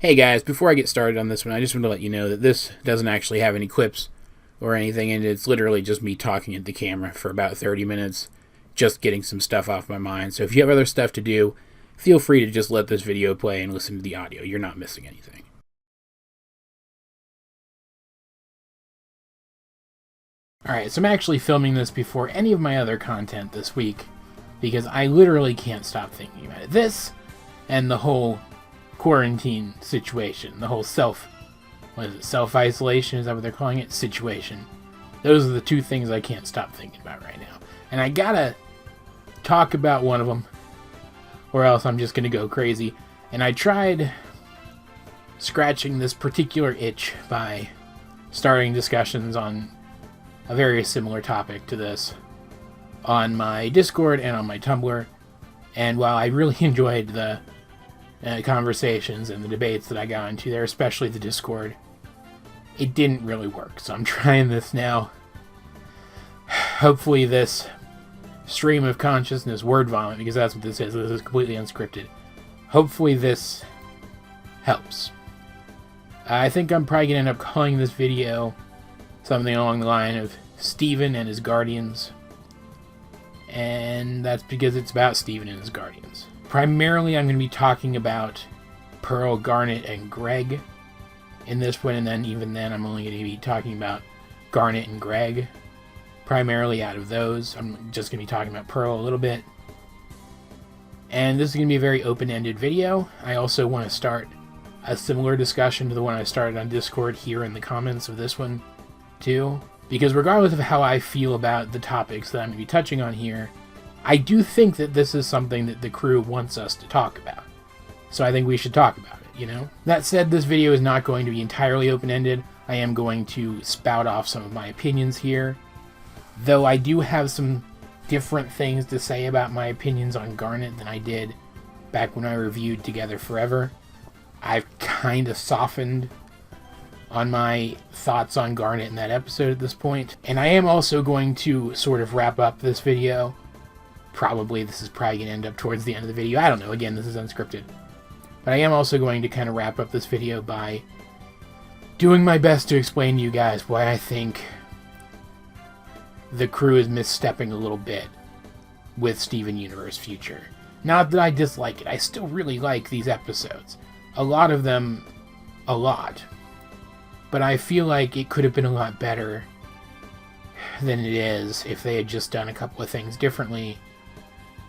Hey guys, before I get started on this one, I just want to let you know that this doesn't actually have any clips or anything, and it's literally just me talking at the camera for about 30 minutes, just getting some stuff off my mind. So if you have other stuff to do, feel free to just let this video play and listen to the audio. You're not missing anything. Alright, so I'm actually filming this before any of my other content this week, because I literally can't stop thinking about it. This, and the whole quarantine situation, the whole self-isolation, is that what they're calling it? Situation. Those are the two things I can't stop thinking about right now. And I gotta talk about one of them, or else I'm just gonna go crazy. And I tried scratching this particular itch by starting discussions on a very similar topic to this on my Discord and on my Tumblr. And while I really enjoyed the conversations and the debates that I got into there, especially the Discord, it didn't really work. So I'm trying this now. Hopefully this stream of consciousness word vomit, because that's what this is completely unscripted. Hopefully this helps. I think I'm probably going to end up calling this video something along the line of Stephen and his Guardians. And that's because it's about Stephen and his Guardians. Primarily, I'm going to be talking about Pearl, Garnet, and Greg in this one, and then even then, I'm only going to be talking about Garnet and Greg. Primarily out of those. I'm just going to be talking about Pearl a little bit. And this is going to be a very open-ended video. I also want to start a similar discussion to the one I started on Discord here in the comments of this one, too. Because regardless of how I feel about the topics that I'm going to be touching on here, I do think that this is something that the crew wants us to talk about. So I think we should talk about it, you know? That said, this video is not going to be entirely open-ended. I am going to spout off some of my opinions here. Though I do have some different things to say about my opinions on Garnet than I did back when I reviewed Together Forever. I've kind of softened on my thoughts on Garnet in that episode at this point. And I am also going to sort of wrap up this video. This is probably going to end up towards the end of the video. I don't know. Again, this is unscripted. But I am also going to kind of wrap up this video by doing my best to explain to you guys why I think the crew is misstepping a little bit with Steven Universe Future. Not that I dislike it. I still really like these episodes. A lot of them, a lot. But I feel like it could have been a lot better than it is if they had just done a couple of things differently.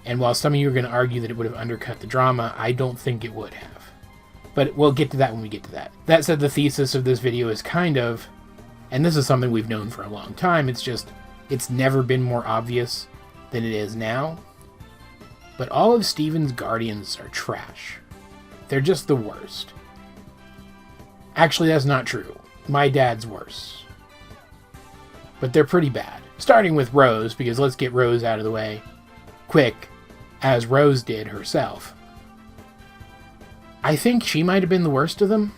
And while some of you are going to argue that it would have undercut the drama, I don't think it would have. But we'll get to that when we get to that. That said, the thesis of this video is kind of, and this is something we've known for a long time, it's never been more obvious than it is now. But all of Steven's Guardians are trash. They're just the worst. Actually, that's not true. My dad's worse. But they're pretty bad. Starting with Rose, because let's get Rose out of the way quick, as Rose did herself. I think she might have been the worst of them.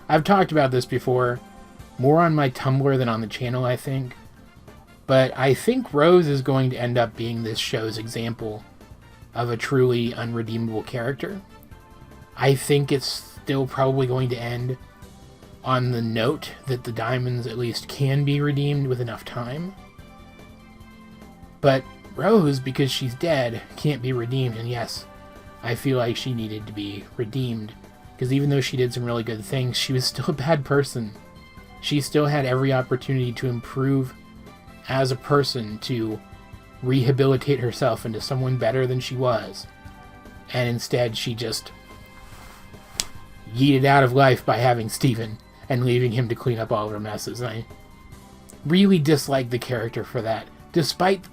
I've talked about this before, more on my Tumblr than on the channel, I think. But I think Rose is going to end up being this show's example of a truly unredeemable character. I think it's still probably going to end on the note that the diamonds at least can be redeemed with enough time. But Rose, because she's dead, can't be redeemed, and yes, I feel like she needed to be redeemed, because even though she did some really good things, she was still a bad person. She still had every opportunity to improve as a person, to rehabilitate herself into someone better than she was, and instead she just yeeted out of life by having Steven and leaving him to clean up all of her messes. And I really dislike the character for that, despite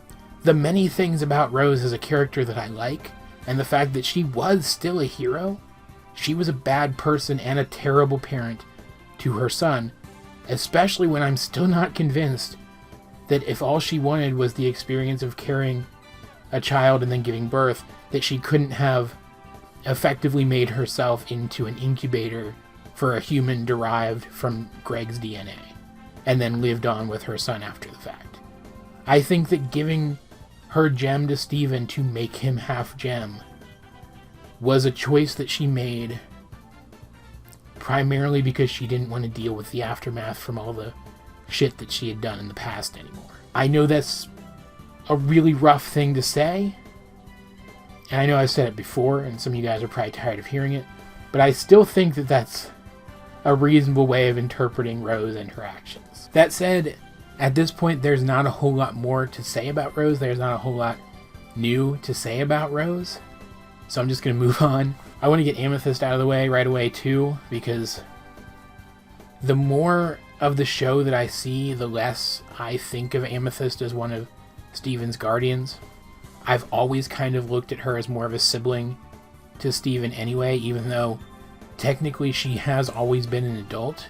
the many things about Rose as a character that I like, and the fact that she was still a hero. She was a bad person and a terrible parent to her son, especially when I'm still not convinced that if all she wanted was the experience of carrying a child and then giving birth, that she couldn't have effectively made herself into an incubator for a human derived from Greg's DNA, and then lived on with her son after the fact. I think that giving her gem to Steven to make him half gem was a choice that she made primarily because she didn't want to deal with the aftermath from all the shit that she had done in the past anymore. I know that's a really rough thing to say, and I know I've said it before, and some of you guys are probably tired of hearing it, but I still think that that's a reasonable way of interpreting Rose and her actions. That said, at this point, there's not a whole lot more to say about Rose. There's not a whole lot new to say about Rose, so I'm just going to move on. I want to get Amethyst out of the way right away, too, because the more of the show that I see, the less I think of Amethyst as one of Steven's guardians. I've always kind of looked at her as more of a sibling to Steven anyway, even though technically she has always been an adult.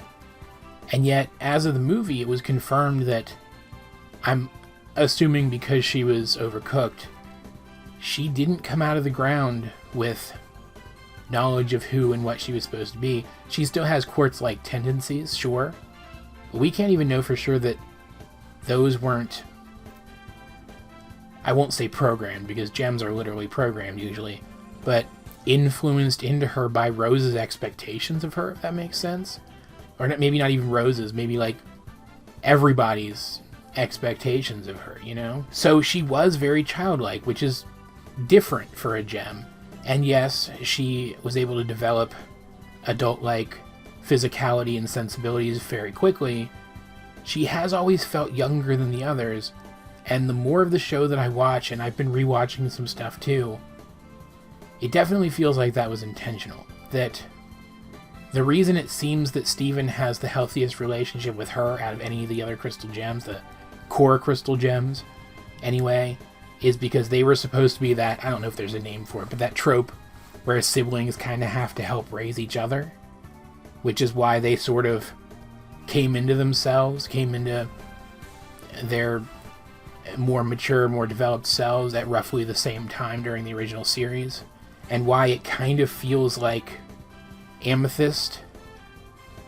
And yet, as of the movie, it was confirmed that, I'm assuming because she was overcooked, she didn't come out of the ground with knowledge of who and what she was supposed to be. She still has Quartz-like tendencies, sure, but we can't even know for sure that those weren't, I won't say programmed, because gems are literally programmed usually, but influenced into her by Rose's expectations of her, if that makes sense. Or maybe not even Rose's, maybe like everybody's expectations of her, you know? So she was very childlike, which is different for a gem. And yes, she was able to develop adult-like physicality and sensibilities very quickly. She has always felt younger than the others, and the more of the show that I watch, and I've been rewatching some stuff too, it definitely feels like that was intentional. That the reason it seems that Steven has the healthiest relationship with her out of any of the other crystal gems, the core crystal gems anyway, is because they were supposed to be that, I don't know if there's a name for it, but that trope where siblings kind of have to help raise each other, which is why they sort of came into themselves, came into their more mature, more developed selves at roughly the same time during the original series, and why it kind of feels like Amethyst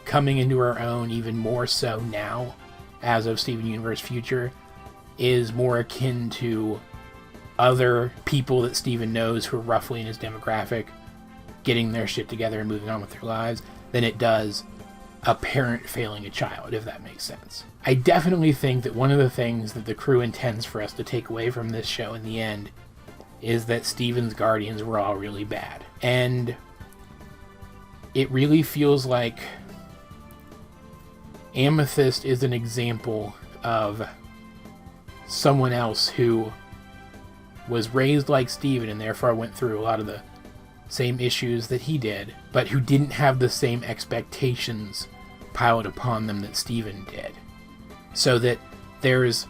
coming into her own even more so now, as of Steven Universe Future, is more akin to other people that Steven knows who are roughly in his demographic getting their shit together and moving on with their lives than it does a parent failing a child, if that makes sense. I definitely think that one of the things that the crew intends for us to take away from this show in the end is that Steven's guardians were all really bad. And it really feels like Amethyst is an example of someone else who was raised like Steven and therefore went through a lot of the same issues that he did, but who didn't have the same expectations piled upon them that Steven did. So that there's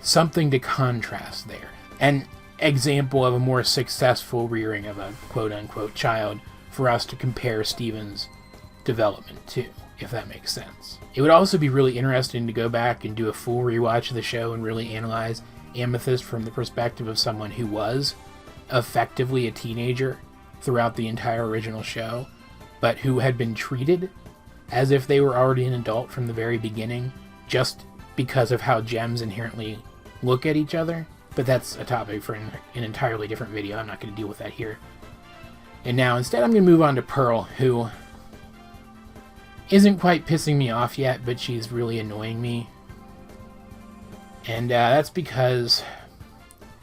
something to contrast there. An example of a more successful rearing of a quote-unquote child for us to compare Steven's development to, if that makes sense. It would also be really interesting to go back and do a full rewatch of the show and really analyze Amethyst from the perspective of someone who was effectively a teenager throughout the entire original show, but who had been treated as if they were already an adult from the very beginning, just because of how gems inherently look at each other. But that's a topic for an entirely different video. I'm not going to deal with that here. And now, instead, I'm going to move on to Pearl, who isn't quite pissing me off yet, but she's really annoying me. And that's because,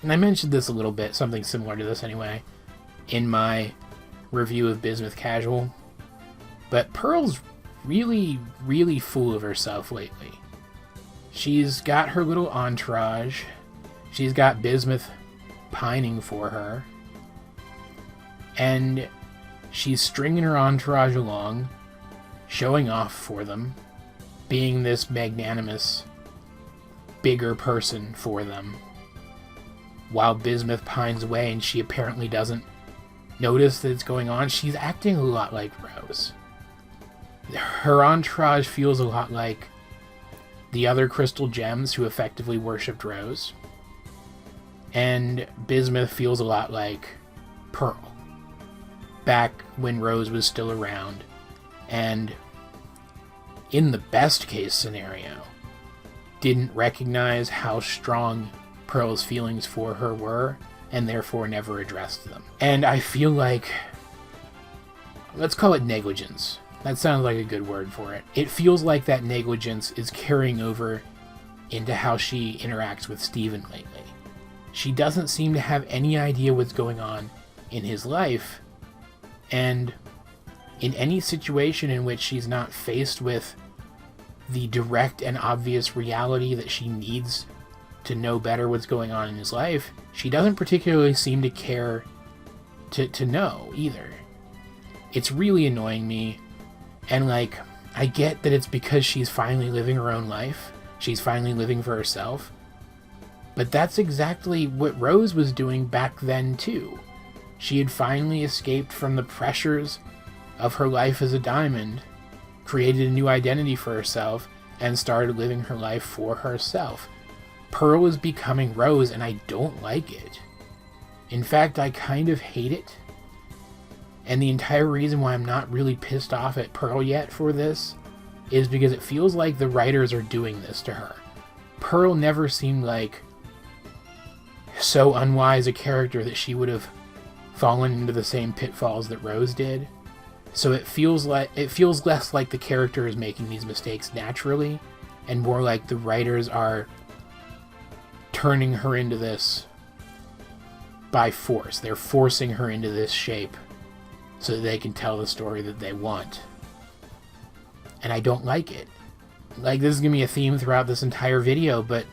and I mentioned this a little bit, something similar to this anyway, in my review of Bismuth Casual, but Pearl's really, really full of herself lately. She's got her little entourage. She's got Bismuth pining for her. And she's stringing her entourage along, showing off for them, being this magnanimous, bigger person for them, while Bismuth pines away and she apparently doesn't notice that it's going on. She's acting a lot like Rose. Her entourage feels a lot like the other crystal gems who effectively worshipped Rose. And Bismuth feels a lot like Pearl, back when Rose was still around. And in the best case scenario, didn't recognize how strong Pearl's feelings for her were, and therefore never addressed them. And I feel like, let's call it negligence, That sounds like a good word for it. It feels like that negligence is carrying over into how she interacts with Stephen lately. She doesn't seem to have any idea what's going on in his life, and in any situation in which she's not faced with the direct and obvious reality that she needs to know better what's going on in his life, she doesn't particularly seem to care to know either. It's really annoying me, and like, I get that it's because she's finally living her own life, she's finally living for herself, but that's exactly what Rose was doing back then too. She had finally escaped from the pressures of her life as a diamond, created a new identity for herself, and started living her life for herself. Pearl is becoming Rose, and I don't like it. In fact, I kind of hate it. And the entire reason why I'm not really pissed off at Pearl yet for this is because it feels like the writers are doing this to her. Pearl never seemed like so unwise a character that she would have fallen into the same pitfalls that Rose did. So it feels less like the character is making these mistakes naturally, and more like the writers are turning her into this by force. They're forcing her into this shape so that they can tell the story that they want. And I don't like it. Like, this is going to be a theme throughout this entire video, but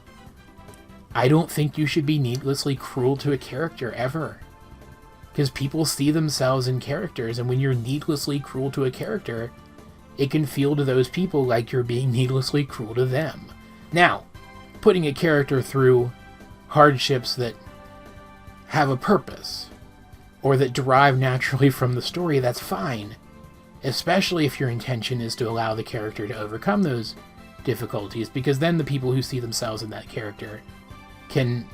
I don't think you should be needlessly cruel to a character ever. Because people see themselves in characters, and when you're needlessly cruel to a character, it can feel to those people like you're being needlessly cruel to them. Now, putting a character through hardships that have a purpose, or that derive naturally from the story, that's fine. Especially if your intention is to allow the character to overcome those difficulties, because then the people who see themselves in that character can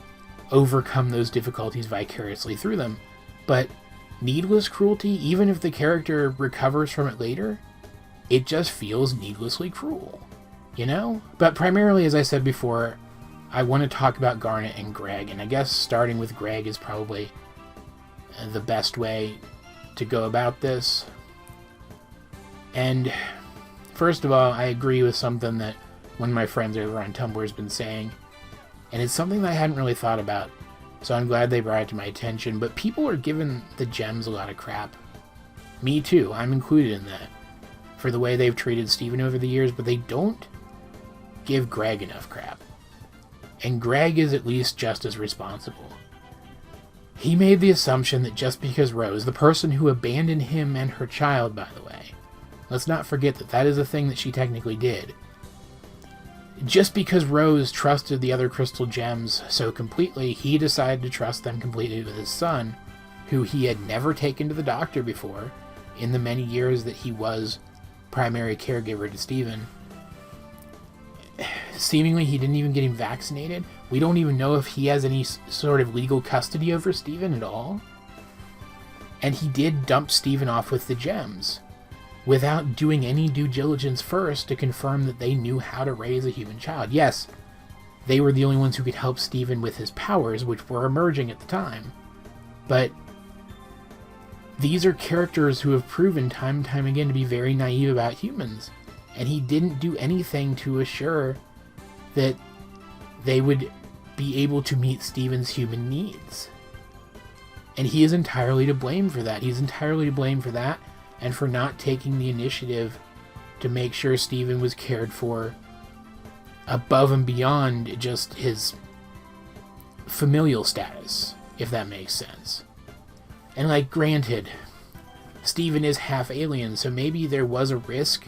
overcome those difficulties vicariously through them. But needless cruelty, even if the character recovers from it later, it just feels needlessly cruel, you know? But primarily, as I said before, I want to talk about Garnet and Greg, and I guess starting with Greg is probably the best way to go about this. And first of all, I agree with something that one of my friends over on Tumblr has been saying, and it's something that I hadn't really thought about, so I'm glad they brought it to my attention. But people are giving the Gems a lot of crap. Me too, I'm included in that, for the way they've treated Stephen over the years, but they don't give Greg enough crap. And Greg is at least just as responsible. He made the assumption that just because Rose, the person who abandoned him and her child, by the way, let's not forget that that is a thing that she technically did. Just because Rose trusted the other crystal gems so completely, he decided to trust them completely with his son, who he had never taken to the doctor before, in the many years that he was primary caregiver to Stephen. Seemingly, he didn't even get him vaccinated. We don't even know if he has any sort of legal custody over Stephen at all. And he did dump Stephen off with the gems, without doing any due diligence first to confirm that they knew how to raise a human child. Yes, they were the only ones who could help Stephen with his powers, which were emerging at the time. But these are characters who have proven time and time again to be very naive about humans. And he didn't do anything to assure that they would be able to meet Stephen's human needs. And he is entirely to blame for that. He's entirely to blame for that, and for not taking the initiative to make sure Stephen was cared for above and beyond just his familial status, if that makes sense. And like, granted, Stephen is half alien, so maybe there was a risk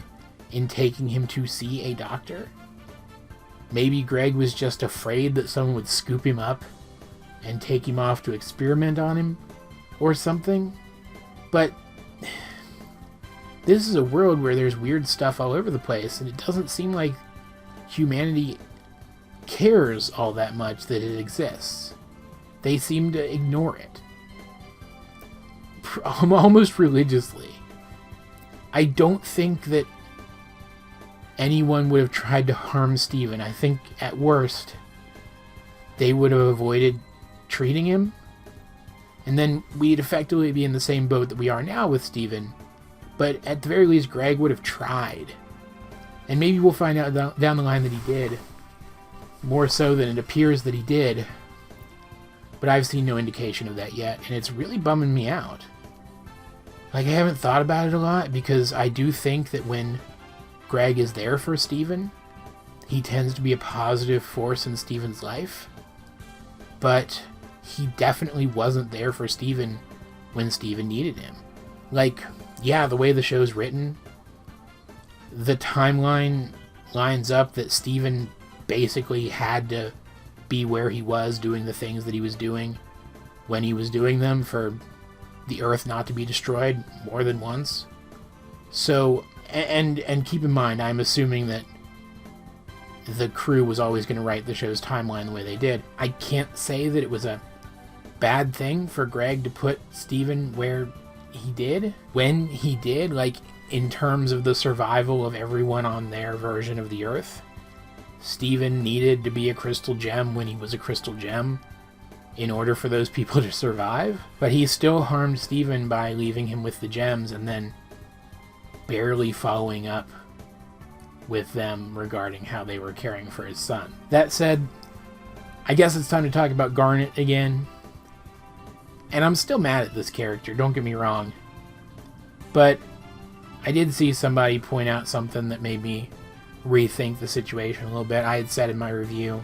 in taking him to see a doctor. Maybe Greg was just afraid that someone would scoop him up and take him off to experiment on him or something. But this is a world where there's weird stuff all over the place, and it doesn't seem like humanity cares all that much that it exists. They seem to ignore it. Almost religiously. I don't think that anyone would have tried to harm Stephen. I think, at worst, they would have avoided treating him. And then we'd effectively be in the same boat that we are now with Stephen, But at the very least, Greg would have tried. And maybe we'll find out down the line that he did. More so than it appears that he did. But I've seen no indication of that yet, and it's really bumming me out. Like, I haven't thought about it a lot, because I do think that when Greg is there for Steven, he tends to be a positive force in Steven's life. But he definitely wasn't there for Steven when Steven needed him. Like, yeah, the way the show's written, the timeline lines up that Steven basically had to be where he was doing the things that he was doing when he was doing them for the Earth not to be destroyed more than once. So, and keep in mind, I'm assuming that the crew was always going to write the show's timeline the way they did. I can't say that it was a bad thing for Greg to put Steven where he did, when he did, like, in terms of the survival of everyone on their version of the Earth. Steven needed to be a crystal gem when he was a crystal gem in order for those people to survive. But he still harmed Steven by leaving him with the gems and then barely following up with them regarding how they were caring for his son. That said, I guess it's time to talk about Garnet again. And I'm still mad at this character, don't get me wrong. But I did see somebody point out something that made me rethink the situation a little bit. I had said in my review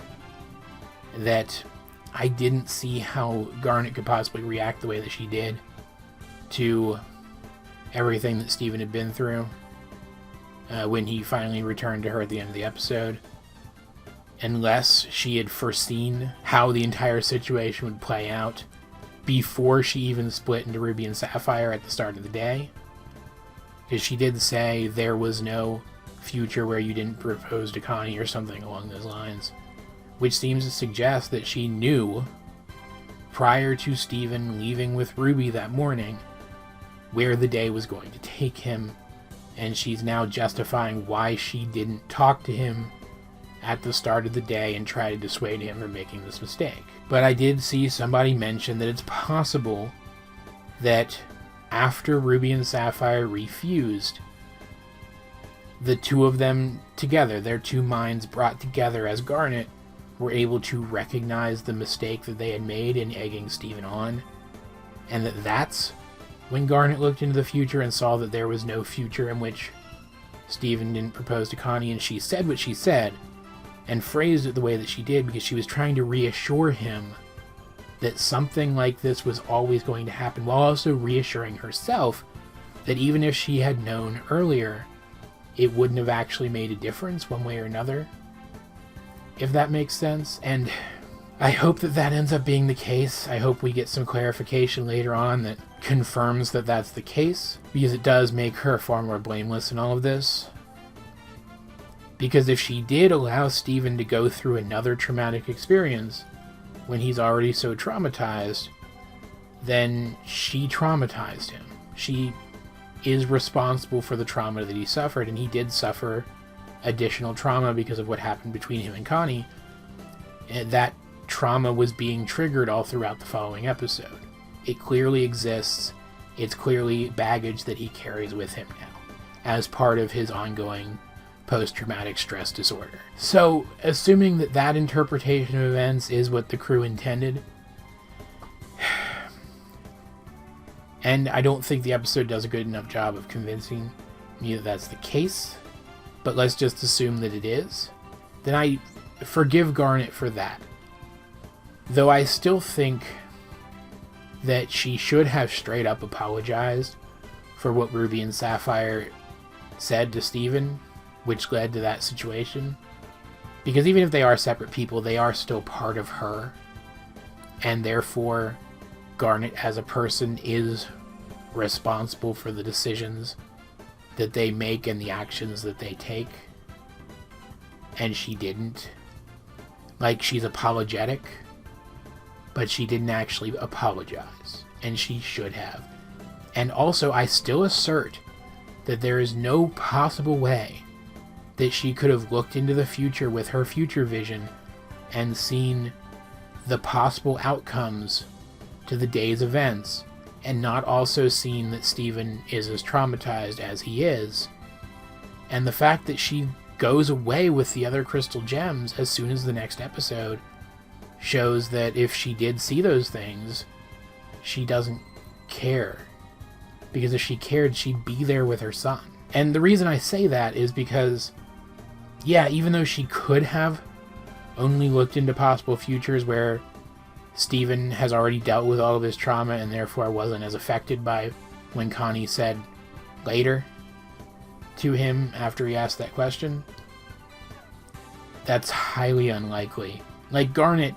that I didn't see how Garnet could possibly react the way that she did to everything that Steven had been through when he finally returned to her at the end of the episode, unless she had foreseen how the entire situation would play out before she even split into Ruby and Sapphire at the start of the day. Because she did say there was no future where you didn't propose to Connie or something along those lines, which seems to suggest that she knew prior to Steven leaving with Ruby that morning where the day was going to take him, and she's now justifying why she didn't talk to him at the start of the day and try to dissuade him from making this mistake. But I did see somebody mention that it's possible that after Ruby and Sapphire refused, the two of them together, their two minds brought together as Garnet, were able to recognize the mistake that they had made in egging Steven on, and that's when Garnet looked into the future and saw that there was no future in which Steven didn't propose to Connie, and she said what she said, and phrased it the way that she did because she was trying to reassure him that something like this was always going to happen, while also reassuring herself that even if she had known earlier, it wouldn't have actually made a difference one way or another, if that makes sense. And I hope that that ends up being the case. I hope we get some clarification later on that confirms that that's the case, because it does make her far more blameless in all of this. Because if she did allow Steven to go through another traumatic experience when he's already so traumatized, then she traumatized him. She is responsible for the trauma that he suffered, and he did suffer additional trauma because of what happened between him and Connie. And that trauma was being triggered all throughout the following episode. It clearly exists. It's clearly baggage that he carries with him now as part of his ongoing post-traumatic stress disorder. So, assuming that that interpretation of events is what the crew intended, and I don't think the episode does a good enough job of convincing me that that's the case, but let's just assume that it is, then I forgive Garnet for that. Though I still think that she should have straight up apologized for what Ruby and Sapphire said to Steven, which led to that situation. Because even if they are separate people, they are still part of her, and therefore Garnet as a person is responsible for the decisions that they make and the actions that they take. And she didn't. Like, she's apologetic, but she didn't actually apologize, and she should have. And also, I still assert that there is no possible way that she could have looked into the future with her future vision and seen the possible outcomes to the day's events and not also seen that Steven is as traumatized as he is. And the fact that she goes away with the other crystal gems as soon as the next episode shows that if she did see those things, she doesn't care. Because if she cared, she'd be there with her son. And the reason I say that is because, yeah, even though she could have only looked into possible futures where Steven has already dealt with all of his trauma and therefore wasn't as affected by when Connie said later to him after he asked that question, that's highly unlikely. Like, Garnet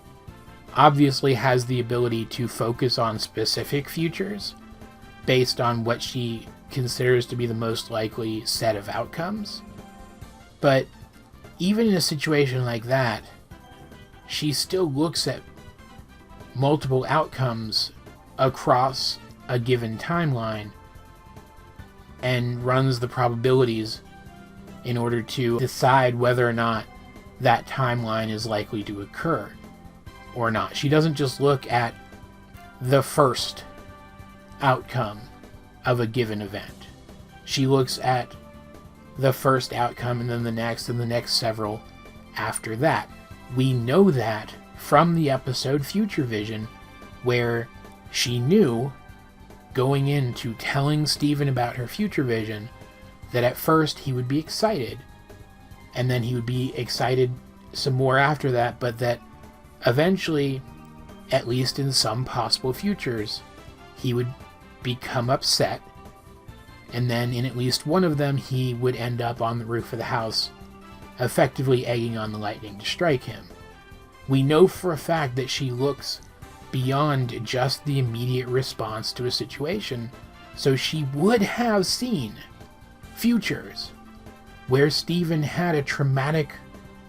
obviously has the ability to focus on specific futures based on what she considers to be the most likely set of outcomes. But even in a situation like that, she still looks at multiple outcomes across a given timeline and runs the probabilities in order to decide whether or not that timeline is likely to occur or not. She doesn't just look at the first outcome of a given event. She looks at the first outcome and then the next and the next several after that. We know that from the episode Future Vision, where she knew going into telling Steven about her future vision that at first he would be excited and then he would be excited some more after that, but that eventually, at least in some possible futures, he would become upset, and then in at least one of them he would end up on the roof of the house, effectively egging on the lightning to strike him. We know for a fact that she looks beyond just the immediate response to a situation, so she would have seen futures where Steven had a traumatic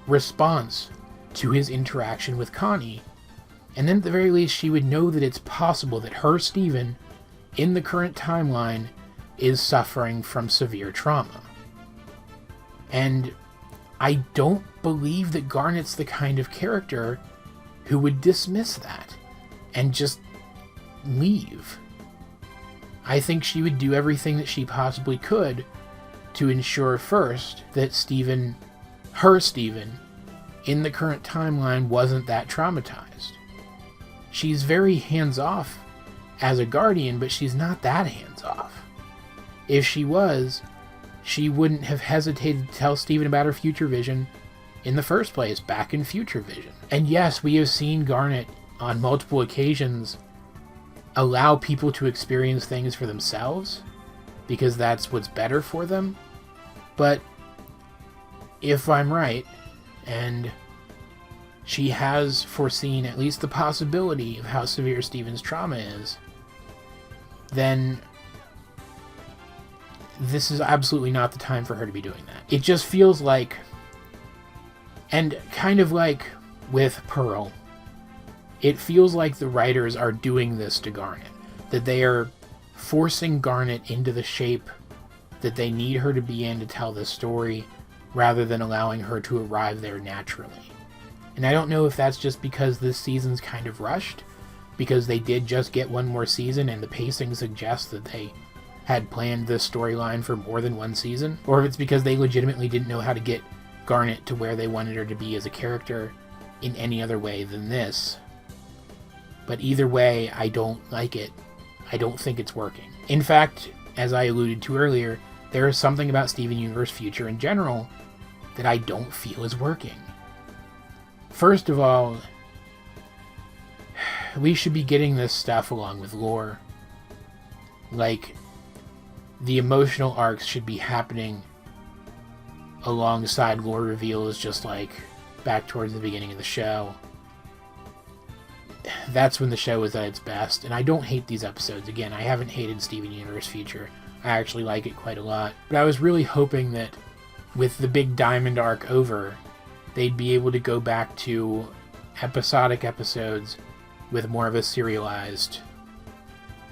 response to his interaction with Connie, and then at the very least she would know that it's possible that her Steven in the current timeline is suffering from severe trauma. And I don't believe that Garnet's the kind of character who would dismiss that and just leave. I think she would do everything that she possibly could to ensure first that Steven, her Steven, in the current timeline wasn't that traumatized. She's very hands-off as a guardian, but she's not that hands-off. If she was, she wouldn't have hesitated to tell Steven about her future vision in the first place, back in Future Vision. And yes, we have seen Garnet on multiple occasions allow people to experience things for themselves, because that's what's better for them. But if I'm right, and she has foreseen at least the possibility of how severe Steven's trauma is, then this is absolutely not the time for her to be doing that. It just feels like, and kind of like with Pearl, it feels like the writers are doing this to Garnet, that they are forcing Garnet into the shape that they need her to be in to tell this story, rather than allowing her to arrive there naturally. And I don't know if that's just because this season's kind of rushed, because they did just get one more season and the pacing suggests that they had planned this storyline for more than one season, or if it's because they legitimately didn't know how to get Garnet to where they wanted her to be as a character in any other way than this. But either way, I don't like it. I don't think it's working. In fact, as I alluded to earlier, there is something about Steven Universe Future in general that I don't feel is working. First of all, we should be getting this stuff along with lore. Like, the emotional arcs should be happening alongside lore reveals, just like back towards the beginning of the show. That's when the show is at its best, and I don't hate these episodes. Again, I haven't hated Steven Universe Future. I actually like it quite a lot. But I was really hoping that with the big Diamond arc over, they'd be able to go back to episodic episodes with more of a serialized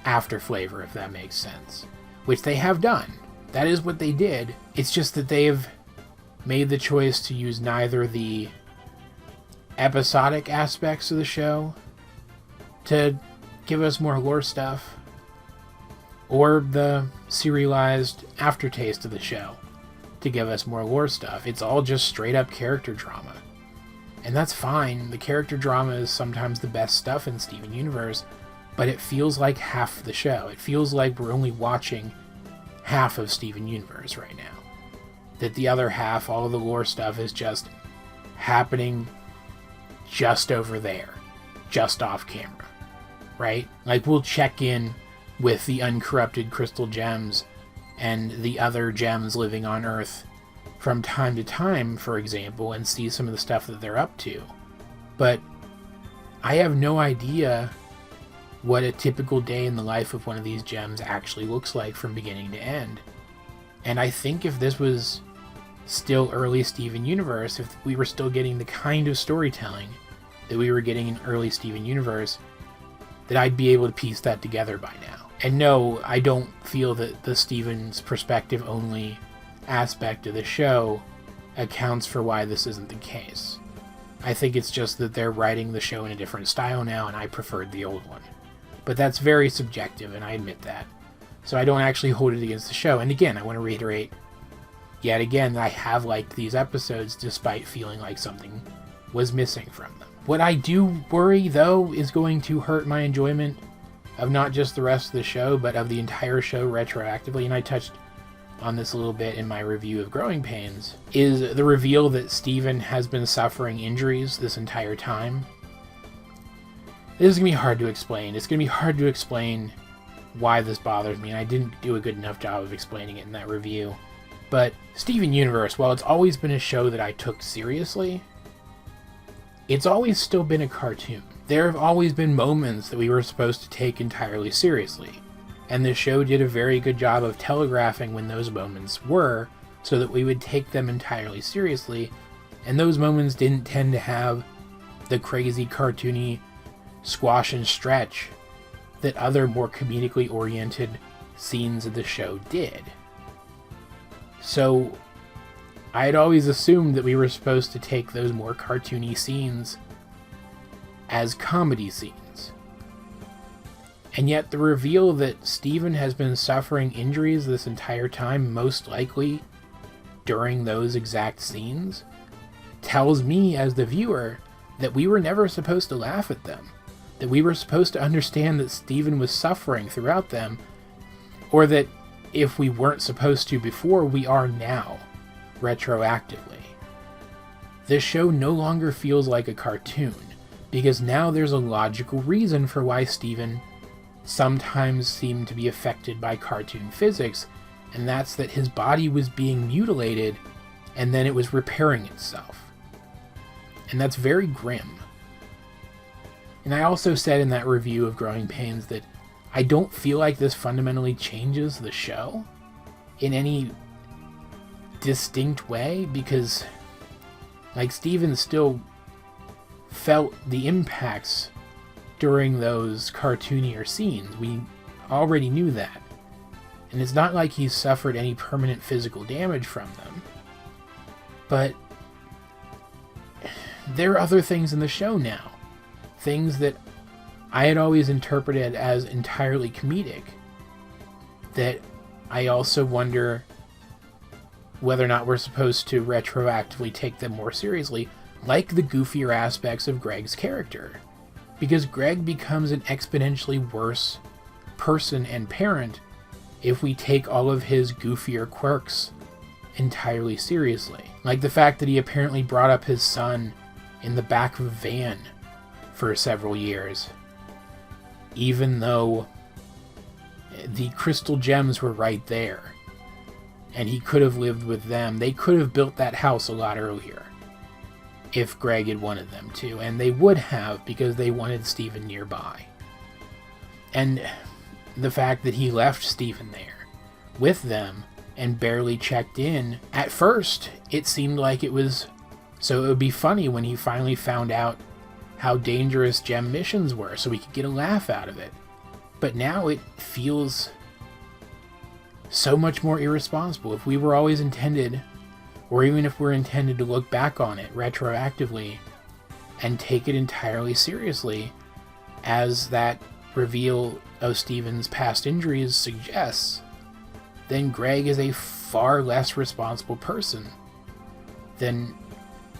after flavor, if that makes sense. Which they have done. That is what they did. It's just that they have made the choice to use neither the episodic aspects of the show to give us more lore stuff, or the serialized aftertaste of the show to give us more lore stuff. It's all just straight up character drama. And that's fine. The character drama is sometimes the best stuff in Steven Universe, but it feels like half the show. It feels like we're only watching half of Steven Universe right now. That the other half, all of the lore stuff, is just happening just over there, just off camera, right? Like, we'll check in with the uncorrupted crystal gems and the other gems living on Earth from time to time, for example, and see some of the stuff that they're up to. But I have no idea what a typical day in the life of one of these gems actually looks like from beginning to end. And I think if this was still early Steven Universe, if we were still getting the kind of storytelling that we were getting in early Steven Universe, that I'd be able to piece that together by now. And no, I don't feel that the Steven's perspective only aspect of the show accounts for why this isn't the case. I think it's just that they're writing the show in a different style now, and I preferred the old one. But that's very subjective, and I admit that. So I don't actually hold it against the show. And again, I want to reiterate yet again that I have liked these episodes despite feeling like something was missing from them. What I do worry, though, is going to hurt my enjoyment of not just the rest of the show, but of the entire show retroactively, and I touched on this a little bit in my review of Growing Pains, is the reveal that Steven has been suffering injuries this entire time. This is going to be hard to explain. It's going to be hard to explain why this bothers me, and I didn't do a good enough job of explaining it in that review. But Steven Universe, while it's always been a show that I took seriously, it's always still been a cartoon. There have always been moments that we were supposed to take entirely seriously, and the show did a very good job of telegraphing when those moments were, so that we would take them entirely seriously, and those moments didn't tend to have the crazy cartoony squash and stretch that other more comedically oriented scenes of the show did. So I had always assumed that we were supposed to take those more cartoony scenes as comedy scenes. And yet the reveal that Steven has been suffering injuries this entire time, most likely during those exact scenes, tells me as the viewer that we were never supposed to laugh at them. That we were supposed to understand that Steven was suffering throughout them, or that if we weren't supposed to before, we are now, retroactively. This show no longer feels like a cartoon, because now there's a logical reason for why Steven sometimes seemed to be affected by cartoon physics, and that's that his body was being mutilated, and then it was repairing itself. And that's very grim. And I also said in that review of Growing Pains that I don't feel like this fundamentally changes the show in any distinct way, because like Steven still felt the impacts during those cartoonier scenes. We already knew that. And it's not like he's suffered any permanent physical damage from them. But there are other things in the show now. Things that I had always interpreted as entirely comedic, that I also wonder whether or not we're supposed to retroactively take them more seriously, like the goofier aspects of Greg's character. Because Greg becomes an exponentially worse person and parent if we take all of his goofier quirks entirely seriously. Like the fact that he apparently brought up his son in the back of a van for several years, even though the crystal gems were right there, and he could have lived with them. They could have built that house a lot earlier if Greg had wanted them to, and they would have, because they wanted Steven nearby. And the fact that he left Steven there with them and barely checked in, at first it seemed like it was so it would be funny when he finally found out how dangerous gem missions were, so we could get a laugh out of it. But now it feels so much more irresponsible. If we were always intended, or even if we're intended to look back on it retroactively and take it entirely seriously as that reveal of Steven's past injuries suggests, then Greg is a far less responsible person than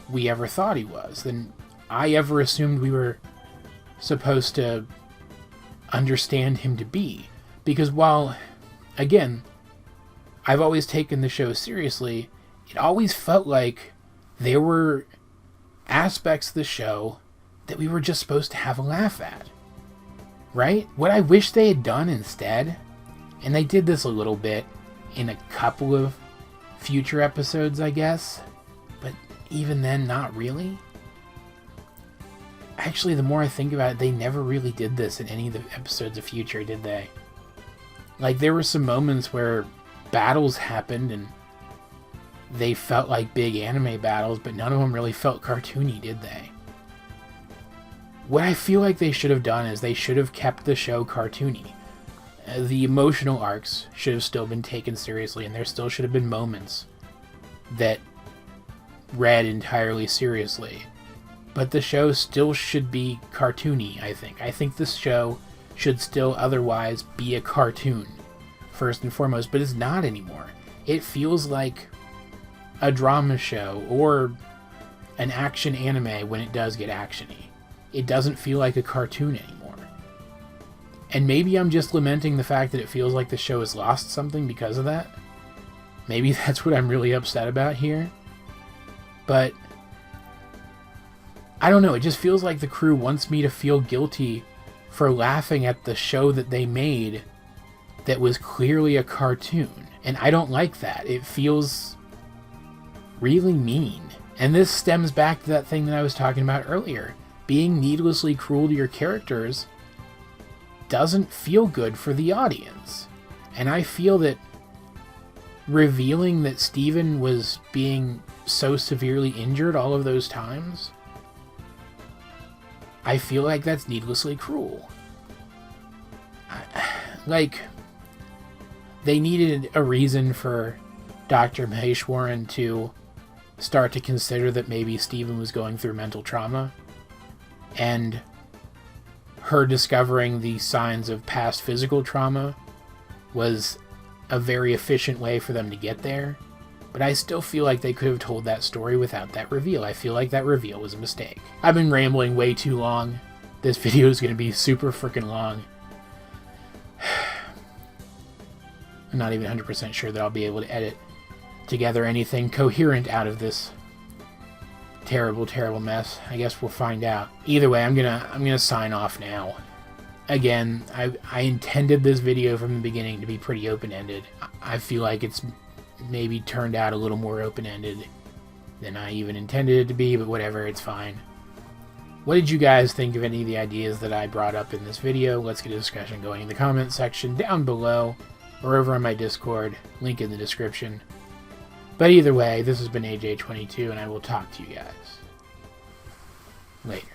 we ever thought he was, than I ever assumed we were supposed to understand him to be. Because while, again, I've always taken the show seriously, it always felt like there were aspects of the show that we were just supposed to have a laugh at. Right? What I wish they had done instead, and they did this a little bit in a couple of future episodes, I guess, but even then, not really. Actually, the more I think about it, they never really did this in any of the episodes of Future, did they? Like, there were some moments where battles happened and they felt like big anime battles, but none of them really felt cartoony, did they? What I feel like they should have done is they should have kept the show cartoony. The emotional arcs should have still been taken seriously, and there still should have been moments that read entirely seriously. But the show still should be cartoony, I think. I think this show should still otherwise be a cartoon, first and foremost, but it's not anymore. It feels like a drama show or an action anime when it does get actiony. It doesn't feel like a cartoon anymore. And maybe I'm just lamenting the fact that it feels like the show has lost something because of that. Maybe that's what I'm really upset about here. But I don't know, it just feels like the crew wants me to feel guilty for laughing at the show that they made that was clearly a cartoon. And I don't like that. It feels really mean. And this stems back to that thing that I was talking about earlier. Being needlessly cruel to your characters doesn't feel good for the audience. And I feel that revealing that Steven was being so severely injured all of those times, I feel like that's needlessly cruel. Like, they needed a reason for Dr. Maheshwaran to start to consider that maybe Steven was going through mental trauma, and her discovering the signs of past physical trauma was a very efficient way for them to get there. But I still feel like they could have told that story without that reveal. I feel like that reveal was a mistake. I've been rambling way too long. This video is going to be super freaking long. I'm not even 100% sure that I'll be able to edit together anything coherent out of this terrible, terrible mess. I guess we'll find out. Either way, I'm gonna sign off now. Again, I intended this video from the beginning to be pretty open-ended. I feel like it's maybe turned out a little more open-ended than I even intended it to be, but whatever, it's fine. What did you guys think of any of the ideas that I brought up in this video? Let's get a discussion going in the comment section down below, or over on my Discord, link in the description. But either way, this has been AJ22, and I will talk to you guys later.